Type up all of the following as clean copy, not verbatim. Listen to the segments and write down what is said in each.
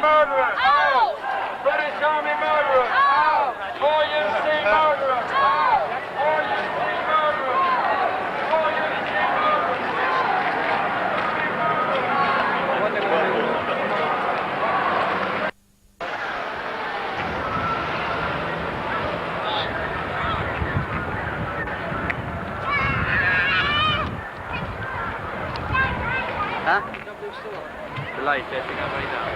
murderers! Out! British Army murderers! Out! All you see murderers! Out! All you see murderers! All you see murderers! Huh? The light, I think I'm right now.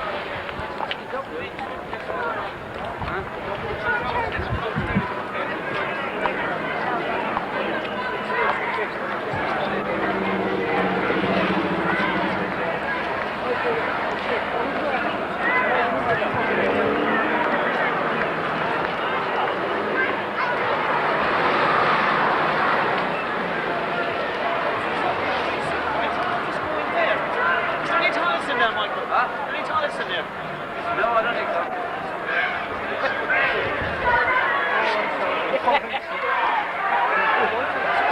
No, I don't think so.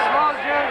Small Joe.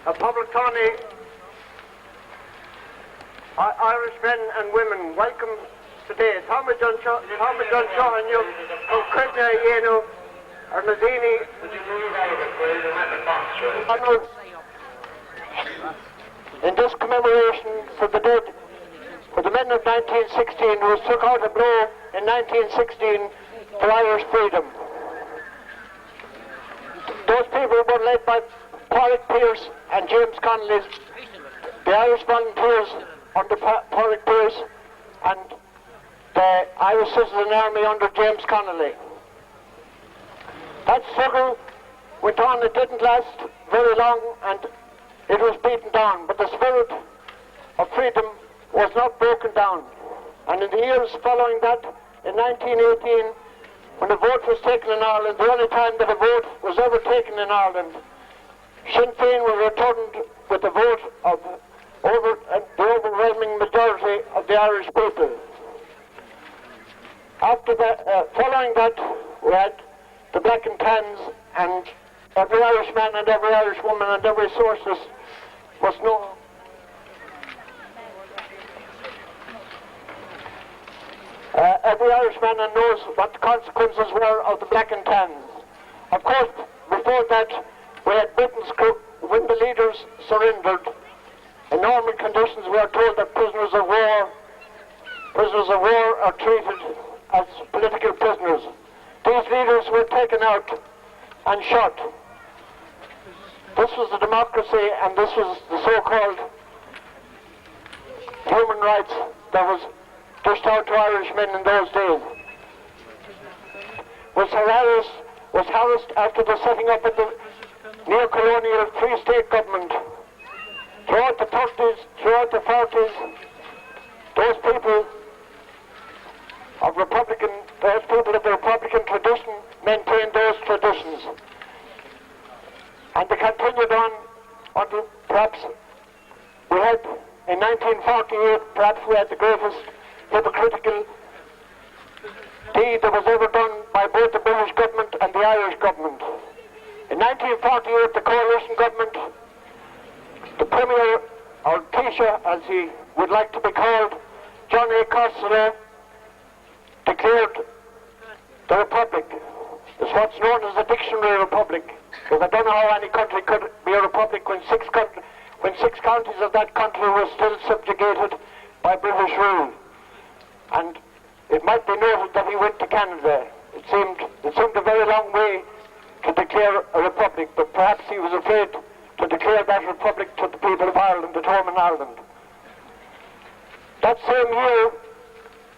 A public Tony, Irish men and women, welcome today. Thomas John Shaw and you, Krishna Yenu, or Nazini, in this commemoration for the dead, for the men of 1916 who took out a blow in 1916 for Irish freedom. Those people were led by Pádraig Pearse and James Connolly, the Irish volunteers under Pádraig Pearse and the Irish Citizen Army under James Connolly. That struggle went on. It didn't last very long and it was beaten down, but the spirit of freedom was not broken down. And in the years following that, in 1918, when a vote was taken in Ireland, the only time that a vote was ever taken in Ireland, Sinn Féin was returned with a vote of the overwhelming majority of the Irish people. After that, following that, we had the Black and Tans, and every Irishman and every Irish woman and every socialist must know every Irishman knows what the consequences were of the Black and Tans. Of course, before that, we had Britain's crew. When the leaders surrendered, in normal conditions we are told that prisoners of war are treated as political prisoners. These leaders were taken out and shot. This was the democracy, and this was the so-called human rights that was dished out to Irishmen in those days. Was harassed after the setting up of the neo-colonial Free State government. Throughout the 30s, throughout the 40s, those people of the Republican tradition maintain those traditions. And they continued on until perhaps we had, in 1948, perhaps we had the greatest hypocritical deed that was ever done by both the British government and the Irish government. In 1948, the coalition government, the Premier, or Taoiseach as he would like to be called, John A. Costello, declared the Republic. It's what's known as a dictionary republic, because I don't know how any country could be a republic when six counties of that country were still subjugated by British rule. And it might be noted that he went to Canada. It seemed a very long way to declare a republic, but perhaps he was afraid to declare that republic to the people of Ireland at home in Ireland. That same year,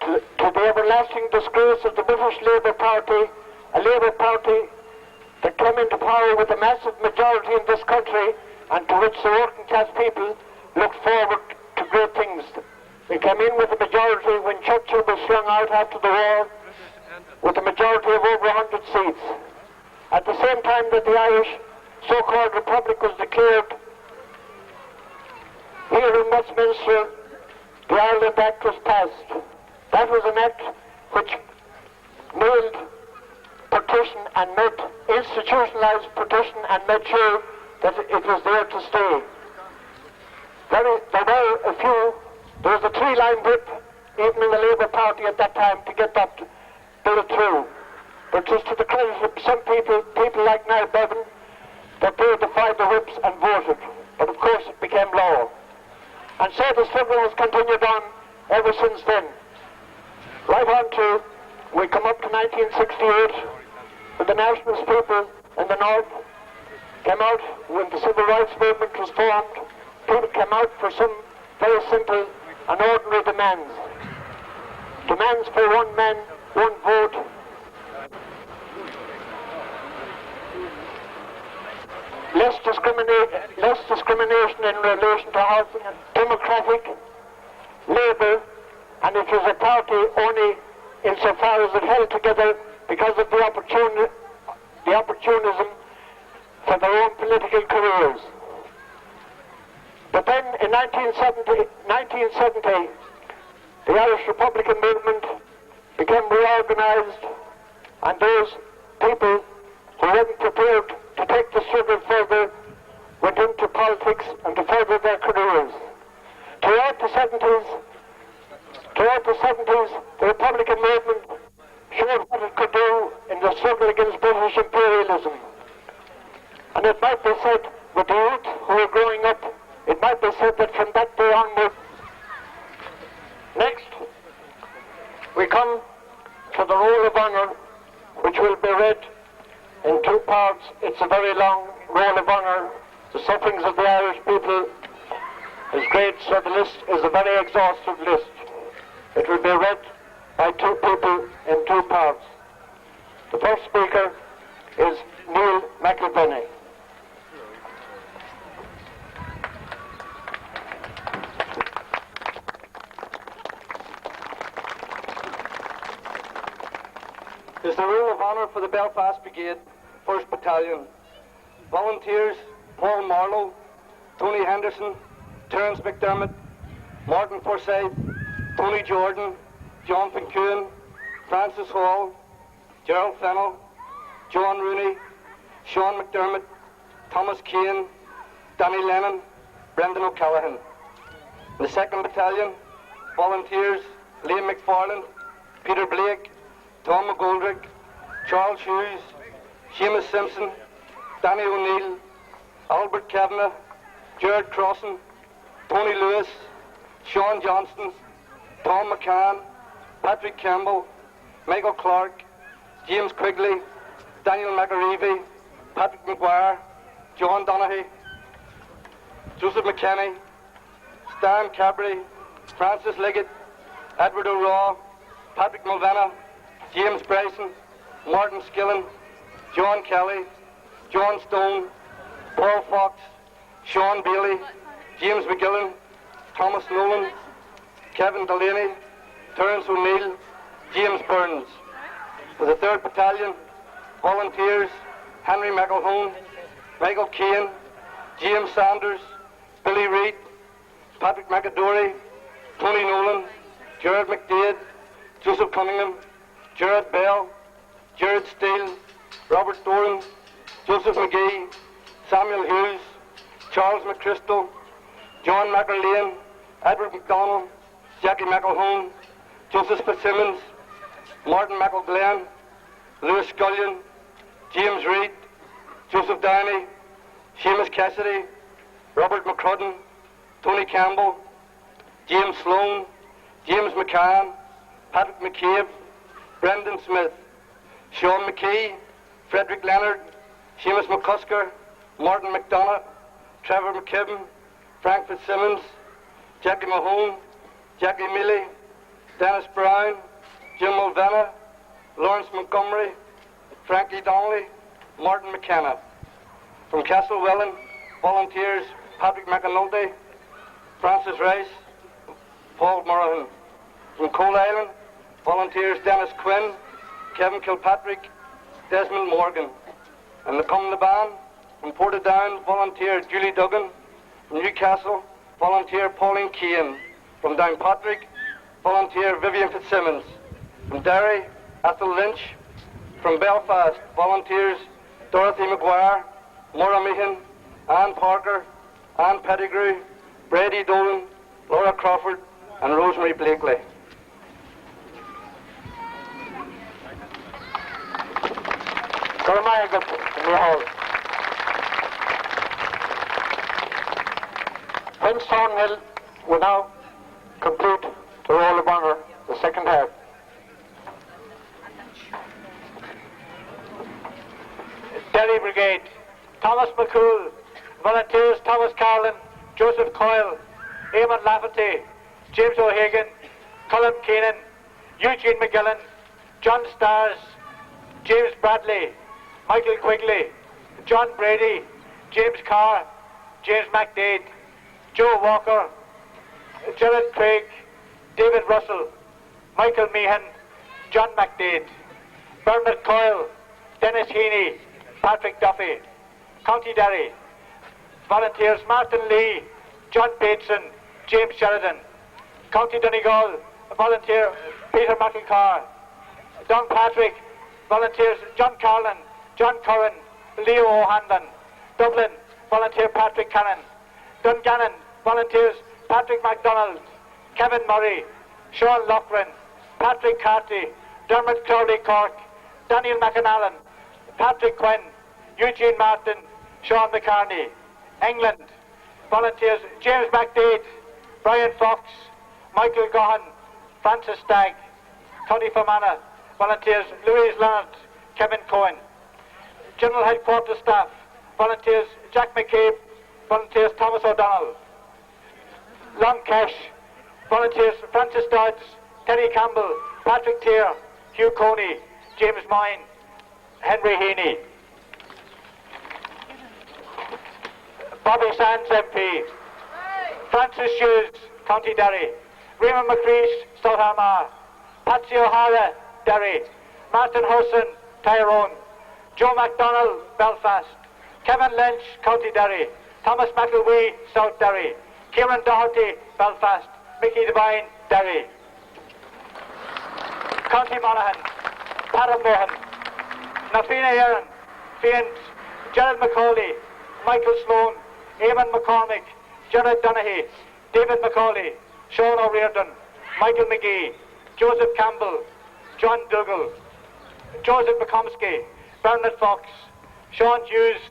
to the everlasting disgrace of the British Labour Party, a Labour Party that came into power with a massive majority in this country and to which the working class people looked forward to great things. They came in with a majority when Churchill was flung out after the war with a majority of over 100 seats. At the same time that the Irish so-called Republic was declared, here in Westminster, the Ireland Act was passed. That was an act which nailed partition and institutionalized partition and made sure that it was there to stay. There was a three-line whip, even in the Labour Party at that time, to get that bill through. But just to the credit of some people like Niall Bevan, that they defied the whips and voted. But of course it became law. And so the struggle has continued on ever since then. Right on to, we come up to 1968, when the nationalist people in the north came out, when the civil rights movement was formed. People came out for some very simple and ordinary demands. Demands for one man, one vote. Less discrimination in relation to housing, and democratic Labour, and it was a party only insofar as it held together because of the opportunism for their own political careers. But then in 1970, the Irish Republican movement became reorganised, and those people who weren't prepared to take the struggle further went into politics and to further their careers. Throughout the 70s, the Republican movement showed what it could do in the struggle against British imperialism. And it might be said, with the youth who were growing up, it might be said that from that day onward. Next, we come to the Roll of Honour, which will be read in two parts. It's a very long Roll of Honour. The sufferings of the Irish people is great, so the list is a very exhaustive list. It will be read by two people in two parts. The first speaker is Neil McElvenny. Is the Roll of Honour for the Belfast Brigade, 1st Battalion. Volunteers: Paul Marlowe, Tony Henderson, Terence McDermott, Martin Forsyth, Tony Jordan, John Fincoon, Francis Hall, Gerald Fennell, John Rooney, Sean McDermott, Thomas Kane, Danny Lennon, Brendan O'Callaghan. The 2nd Battalion: Volunteers: Liam McFarland, Peter Blake, Tom McGoldrick, Charles Hughes, Seamus Simpson, Danny O'Neill, Albert Kavanagh, Gerard Crossan, Tony Lewis, Sean Johnston, Tom McCann, Patrick Campbell, Michael Clark, James Quigley, Daniel McAreevy, Patrick McGuire, John Donaghy, Joseph McKenny, Stan Cabry, Francis Liggett, Edward O'Raw, Patrick Mulvena, James Bryson, Martin Skillen, John Kelly, John Stone, Paul Fox, Sean Bailey, James McGillen, Thomas Nolan, Kevin Delaney, Terence O'Neill, James Burns. For the 3rd Battalion: Volunteers, Henry McElhone, Michael Keane, James Sanders, Billy Reid, Patrick McAdory, Tony Nolan, Gerard McDade, Joseph Cunningham, Gerard Bell, Gerard Steele, Robert Doran, Joseph McGee, Samuel Hughes, Charles McChrystal, John McErlane, Edward McDonald, Jackie McElhone, Joseph Fitzsimmons, Martin McElglenn, Lewis Scullion, James Reid, Joseph Downey, Seamus Cassidy, Robert McCrudden, Tony Campbell, James Sloan, James McCann, Patrick McCabe, Brendan Smith, Sean McKee, Frederick Leonard, Seamus McCusker, Martin McDonough, Trevor McKibben, Frank Fitzsimmons, Jackie Mahone, Jackie Mealy, Dennis Brown, Jim Mulvanna, Lawrence Montgomery, Frankie Donnelly, Martin McKenna. From Castlewellan, volunteers Patrick McAnulty, Francis Rice, Paul Murrahan. From Coal Island, volunteers Dennis Quinn, Kevin Kilpatrick, Desmond Morgan. And the Come the Band, from Portadown, volunteer Julie Duggan. From Newcastle, volunteer Pauline Keane. From Downpatrick, volunteer Vivian Fitzsimmons. From Derry, Ethel Lynch. From Belfast, volunteers Dorothy McGuire, Maura Meehan, Anne Parker, Anne Pettigrew, Brady Dolan, Laura Crawford, and Rosemary Blakely. Prince Thornhill will now complete the Roll of Honour, the second half. Derry Brigade, Thomas McCool, volunteers Thomas Carlin, Joseph Coyle, Eamon Lafferty, James O'Hagan, Colin Keenan, Eugene McGillan, John Stars, James Bradley, Michael Quigley, John Brady, James Carr, James McDade, Joe Walker, Gerard Craig, David Russell, Michael Meehan, John McDade, Bernard Coyle, Dennis Heaney, Patrick Duffy. County Derry, volunteers Martin Lee, John Bateson, James Sheridan. County Donegal, volunteer Peter McIlcarr. Downpatrick, volunteers John Carlin, John Curran, Leo O'Hanlon. Dublin, volunteer Patrick Cannon. Dungannon, volunteers Patrick MacDonald, Kevin Murray, Sean Loughran, Patrick Carty, Dermot Crowley Cork, Daniel McAnallen, Patrick Quinn, Eugene Martin, Sean McCartney. England, volunteers James McDade, Brian Fox, Michael Gohan, Francis Stagg. County Fermanagh, volunteers Louise Leonard, Kevin Cohen. General Headquarters Staff, volunteers Jack McCabe, volunteers Thomas O'Donnell. Long Cash, volunteers Francis Dodds, Terry Campbell, Patrick Tier, Hugh Coney, James Moyne, Henry Heaney. Bobby Sands MP, Francis Hughes, County Derry, Raymond McCreesh, South Armagh, Patsy O'Hara, Derry, Martin Hurson, Tyrone, Joe MacDonald, Belfast, Kevin Lynch, County Derry, Thomas McElwee, South Derry, Kieran Doherty, Belfast, Mickey Devine, Derry. County Monaghan, Padam Mohan, Nafina Aaron, Fiend, Gerald McCauley, Michael Sloan, Eamon McCormick, Gerard Donaghy, David McCauley, Sean O'Riordan, Michael McGee, Joseph Campbell, John Dougal, Joseph McComsky, Bernard Fox, Sean Hughes,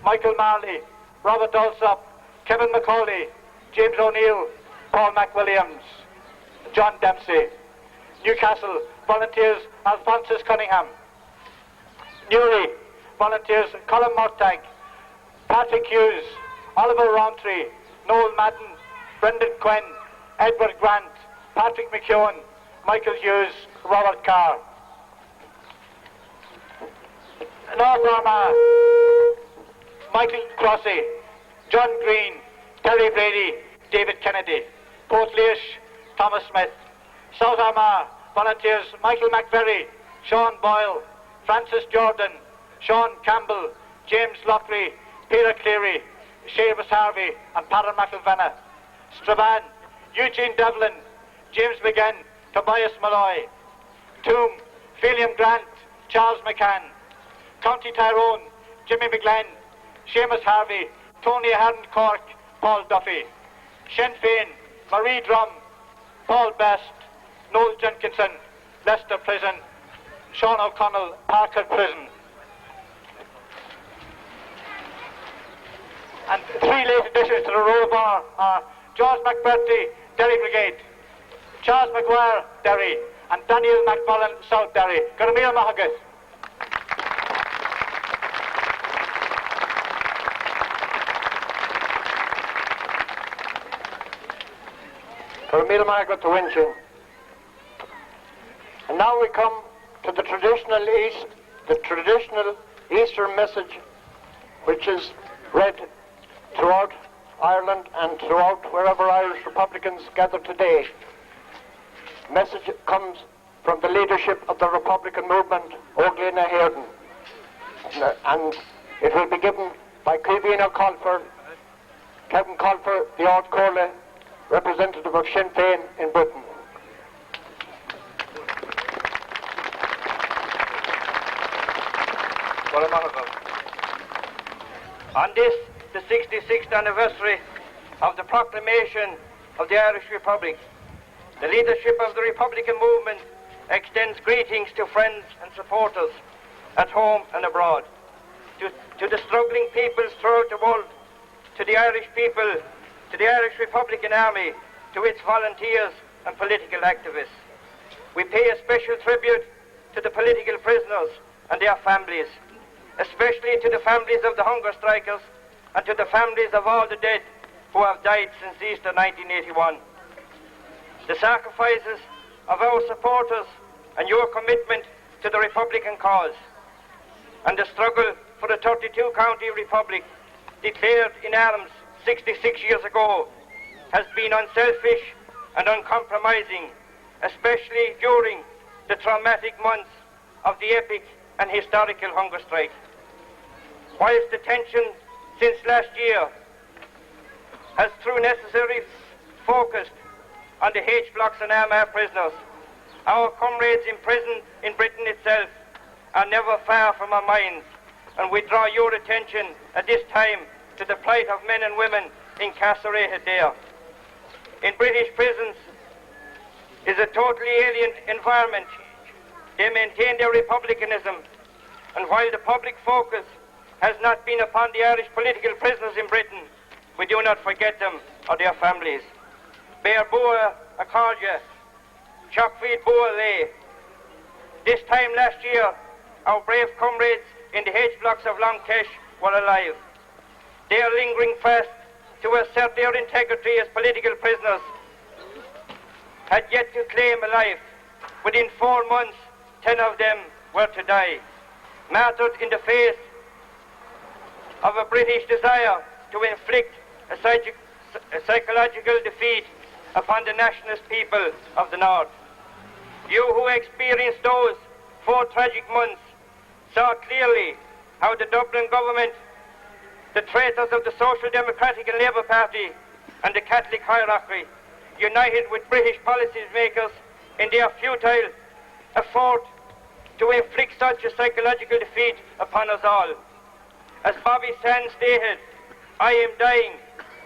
Michael Marley, Robert Alsop, Kevin McCauley, James O'Neill, Paul McWilliams, John Dempsey. Newcastle, volunteers Alphonsus Cunningham. Newry, volunteers Colin Mortag, Patrick Hughes, Oliver Rowntree, Noel Madden, Brendan Quinn, Edward Grant, Patrick McEwen, Michael Hughes, Robert Carr. North Armagh, Michael Crossy, John Green, Terry Brady, David Kennedy. Portlaoise, Thomas Smith. South Armagh, volunteers Michael McVerry, Sean Boyle, Francis Jordan, Sean Campbell, James Lockery, Peter Cleary, Seamus Harvey and Paddy McElvenna. Strabane, Eugene Devlin, James McGinn, Tobias Malloy. Toom, William Grant, Charles McCann. County Tyrone, Jimmy McGlenn, Seamus Harvey, Tony Ahern Cork, Paul Duffy. Sinn Féin, Marie Drum, Paul Best, Noel Jenkinson, Leicester Prison, Sean O'Connell, Parker Prison. And 3 late additions to the roll bar are George McBurty, Derry Brigade, Charles McGuire, Derry, and Daniel McMullen, South Derry. Garamir Mahagat. Garamir Mahagat to Winchin. And now we come to the traditional Easter message, which is read throughout Ireland and throughout wherever Irish Republicans gather today. Message comes from the leadership of the Republican movement, Óglaigh Hearden, and it will be given by Kevin Colfer, the Ard Corley, representative of Sinn Féin in Britain. On this, the 66th anniversary of the proclamation of the Irish Republic, the leadership of the Republican movement extends greetings to friends and supporters at home and abroad, to the struggling peoples throughout the world, to the Irish people, to the Irish Republican Army, to its volunteers and political activists. We pay a special tribute to the political prisoners and their families, especially to the families of the hunger strikers and to the families of all the dead who have died since Easter 1981. The sacrifices of our supporters and your commitment to the Republican cause and the struggle for the 32-county Republic declared in arms 66 years ago has been unselfish and uncompromising, especially during the traumatic months of the epic and historical hunger strike. Whilst the tension since last year has through necessary focused on the H-blocks and Armagh prisoners, our comrades imprisoned in Britain itself are never far from our minds, and we draw your attention at this time to the plight of men and women incarcerated there. In British prisons is a totally alien environment. They maintain their republicanism, and while the public focus has not been upon the Irish political prisoners in Britain, we do not forget them or their families. Bear Bua Accordia, Chockfield Bua Lay. This time last year, our brave comrades in the H-blocks of Long Kesh were alive. They are lingering fast to assert their integrity as political prisoners, had yet to claim a life. Within 4 months, 10 of them were to die, martyred in the face of a British desire to inflict a psychological defeat upon the nationalist people of the North. You who experienced those 4 tragic months saw clearly how the Dublin government, the traitors of the Social Democratic and Labour Party and the Catholic hierarchy, united with British policymakers in their futile effort to inflict such a psychological defeat upon us all. As Bobby Sands stated, I am dying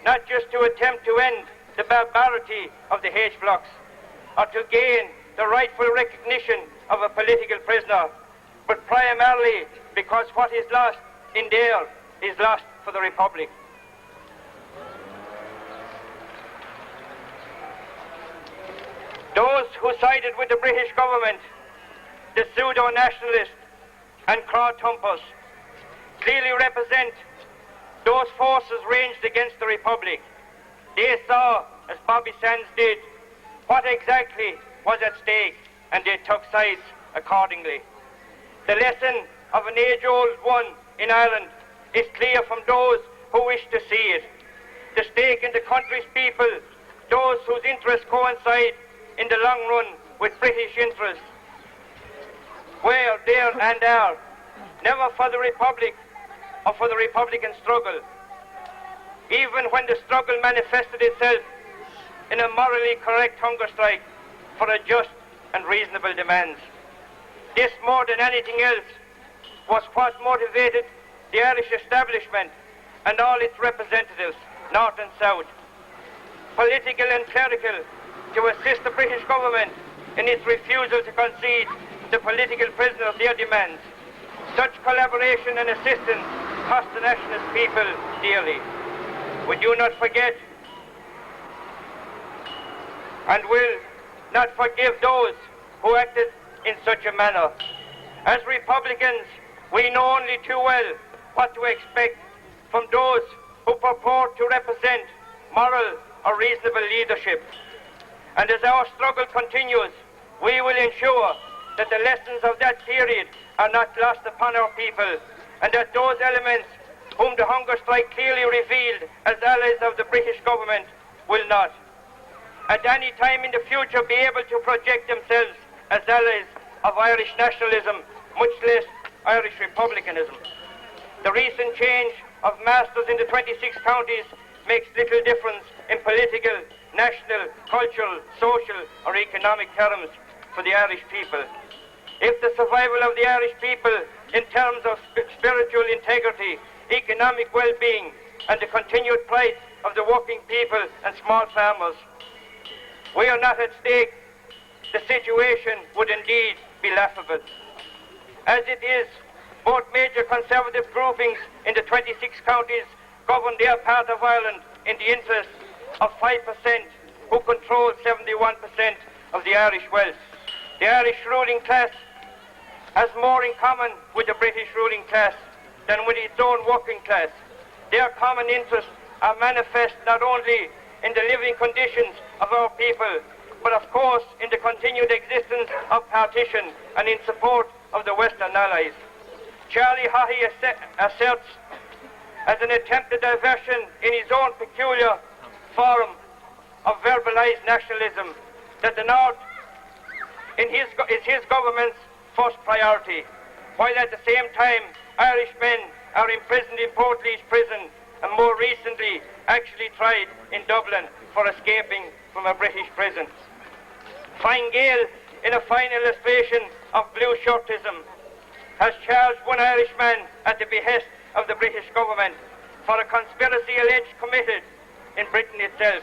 not just to attempt to end the barbarity of the H-blocks or to gain the rightful recognition of a political prisoner, but primarily because what is lost in there is lost for the Republic. Those who sided with the British government, the pseudo-nationalists and crowd-thumpers, clearly represent those forces ranged against the Republic. They saw, as Bobby Sands did, what exactly was at stake, and they took sides accordingly. The lesson of an age-old one in Ireland is clear from those who wish to see it. The stake in the country's people, those whose interests coincide in the long run with British interests, were, there and are never for the Republic or for the Republican struggle, even when the struggle manifested itself in a morally correct hunger strike for a just and reasonable demands. This, more than anything else, was what motivated the Irish establishment and all its representatives, North and South, political and clerical, to assist the British government in its refusal to concede the political prisoners their demands. Such collaboration and assistance cost the nationalist people dearly. We do not forget and will not forgive those who acted in such a manner. As Republicans, we know only too well what to expect from those who purport to represent moral or reasonable leadership. And as our struggle continues, we will ensure that the lessons of that period are not lost upon our people, and that those elements whom the hunger strike clearly revealed as allies of the British government will not, at any time in the future, be able to project themselves as allies of Irish nationalism, much less Irish republicanism. The recent change of masters in the 26 counties makes little difference in political, national, cultural, social or economic terms for the Irish people. If the survival of the Irish people in terms of spiritual integrity, economic well-being and the continued plight of the working people and small farmers, we are not at stake, the situation would indeed be laughable. As it is, both major conservative groupings in the 26 counties govern their part of Ireland in the interest of 5% who control 71% of the Irish wealth. The Irish ruling class has more in common with the British ruling class than with its own working class. Their common interests are manifest not only in the living conditions of our people, but of course in the continued existence of partition and in support of the Western Allies. Charlie Haughey asserts, as an attempted diversion in his own peculiar form of verbalized nationalism, that the North is his government's first priority, while at the same time Irish men are imprisoned in Portlaoise prison and more recently actually tried in Dublin for escaping from a British prison. Fine Gael, in a fine illustration of blue shirtism, has charged one Irishman at the behest of the British government for a conspiracy alleged committed in Britain itself.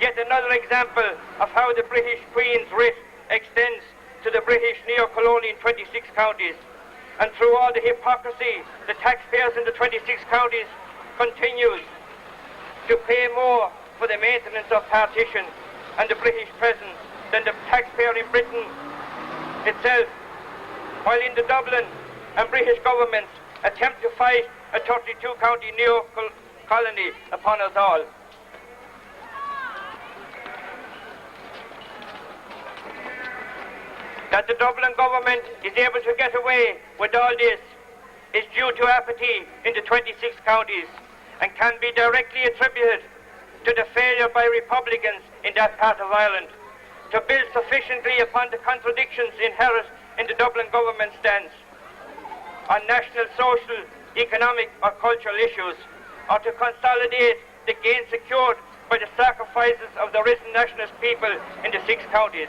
Yet another example of how the British Queen's writ extends to the British neo-colony in 26 counties. And through all the hypocrisy, the taxpayers in the 26 counties continues to pay more for the maintenance of partition and the British presence than the taxpayer in Britain itself, while in the Dublin and British governments attempt to fight a 32-county neo-colony upon us all. That the Dublin government is able to get away with all this is due to apathy in the 26 counties and can be directly attributed to the failure by Republicans in that part of Ireland to build sufficiently upon the contradictions inherent in the Dublin government stance on national, social, economic or cultural issues, or to consolidate the gains secured by the sacrifices of the risen nationalist people in the 6 counties.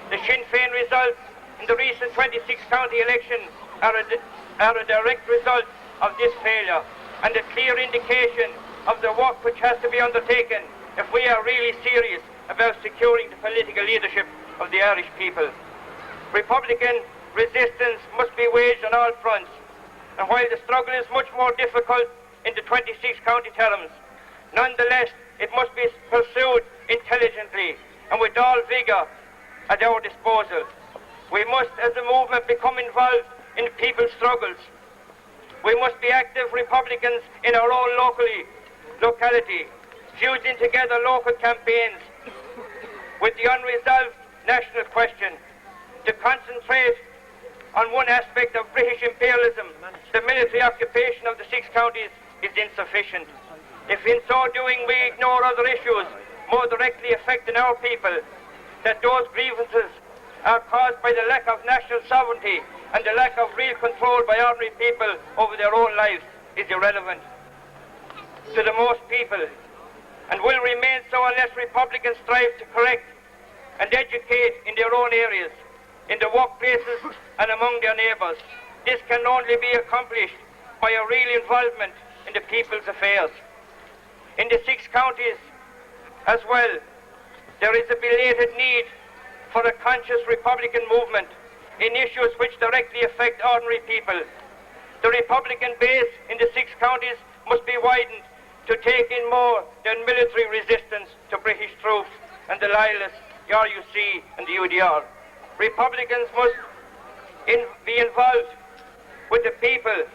The Sinn Féin results in the recent 26 county election are a direct result of this failure and a clear indication of the work which has to be undertaken if we are really serious about securing the political leadership of the Irish people. Republican resistance must be waged on all fronts, and while the struggle is much more difficult in the 26 county terms, nonetheless it must be pursued intelligently and with all vigour at our disposal. We must, as a movement, become involved in people's struggles. We must be active Republicans in our own locality, fusing together local campaigns with the unresolved national question. To concentrate on one aspect of British imperialism, the military occupation of the 6 counties, is insufficient. If in so doing we ignore other issues more directly affecting our people, that those grievances are caused by the lack of national sovereignty and the lack of real control by ordinary people over their own lives is irrelevant to the most people, and will remain so unless Republicans strive to correct and educate in their own areas, in the workplaces and among their neighbours. This can only be accomplished by a real involvement in the people's affairs. In the 6 counties as well, there is a belated need for a conscious Republican movement in issues which directly affect ordinary people. The Republican base in the 6 counties must be widened to take in more than military resistance to British troops and the loyalists, the RUC and the UDR. Republicans must be involved with the people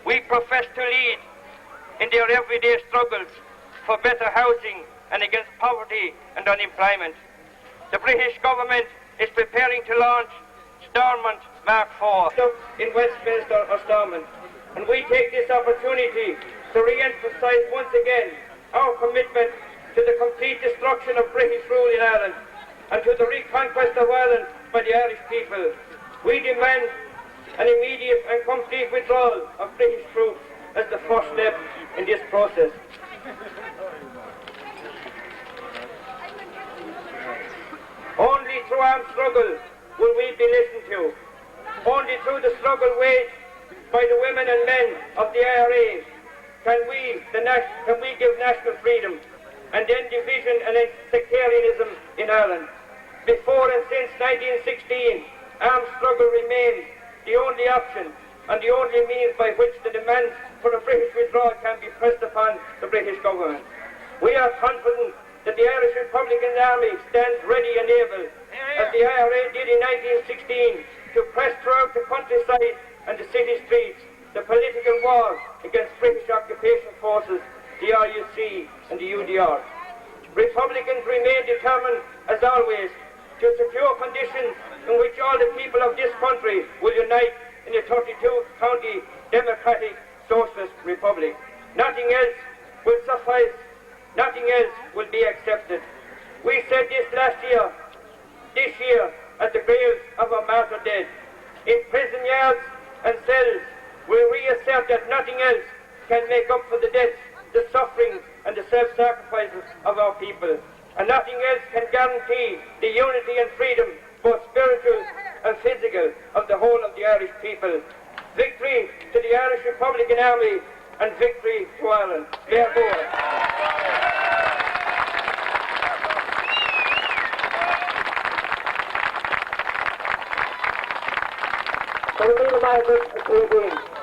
we profess to lead in their everyday struggles for better housing and against poverty and unemployment. The British government is preparing to launch Stormont Mark IV in Westminster or Stormont, and we take this opportunity to re-emphasise once again our commitment to the complete destruction of British rule in Ireland and to the reconquest of Ireland by the Irish people. We demand an immediate and complete withdrawal of British troops as the first step in this process. Only through armed struggle will we be listened to. Only through the struggle waged by the women and men of the IRA can we give national freedom and end division and sectarianism in Ireland. Before and since 1916, armed struggle remains the only option and the only means by which the demands for a British withdrawal can be pressed upon the British government. We are confident that the Irish Republican Army stands ready and able, as the IRA did in 1916, to press throughout the countryside and the city streets the political war against British occupation forces, the RUC and the UDR. Republicans remain determined, as always, to secure conditions in which all the people of this country will unite in a 32-county democratic socialist republic. Nothing else will suffice. Nothing else will be accepted. We said this last year, this year, at the graves of our martyr dead. In prison yards and cells, we reassert that nothing else can make up for the deaths, the suffering, and the self-sacrifices of our people. And nothing else can guarantee the unity and freedom, both spiritual and physical, of the whole of the Irish people. Victory to the Irish Republican Army and victory to Ireland. Therefore, so we need a migrant to